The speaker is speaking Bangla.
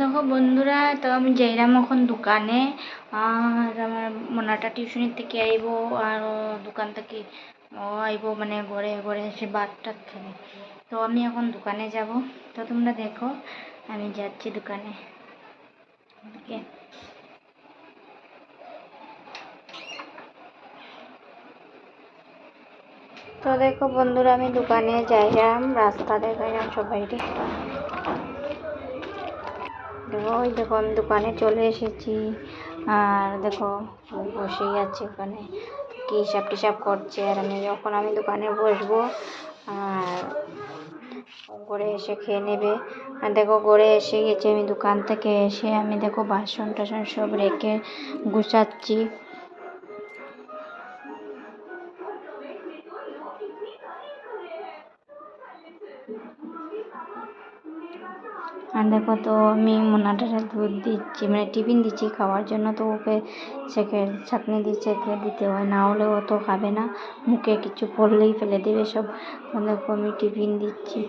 দেখো বন্ধুরা, তো আমি যাইলাম এখন দোকানে। আর আমার মোনাটা টিউশনি থেকে আইব, আর ও দোকান থেকে ও আইব, মানে ঘরে ঘরে এসে ভাত টাত খাবে। তো আমি এখন দোকানে যাব, তো তোমরা দেখো আমি যাচ্ছি দোকানে। ওকে। তো দেখো বন্ধুরা, আমি দোকানে যাইলাম, রাস্তা দেখাইলাম সবাইকে। দেখো ওই দেখো আমি দোকানে চলে এসেছি। আর দেখো ওই বসেই আছে ওখানে, কি হিসাব টিসাব করছে। আর আমি দোকানে বসবো, আর ঘরে এসে খেয়ে নেবে। আর দেখো ঘরে এসে গেছি, আমি দোকান থেকে এসে আমি দেখো বাসন টাসন সব রেখে গুছাচ্ছি। আর দেখো, তো আমি মোনাটারে দুধ দিচ্ছি, মানে টিফিন দিচ্ছি খাওয়ার জন্য। তো ওকে ছাঁকনি দিয়ে ছেঁকে দিতে হয়, না হলে ও তো খাবে না, মুখে কিছু পড়লেই ফেলে দেবে সব। তো দেখো আমি টিফিন দিচ্ছি।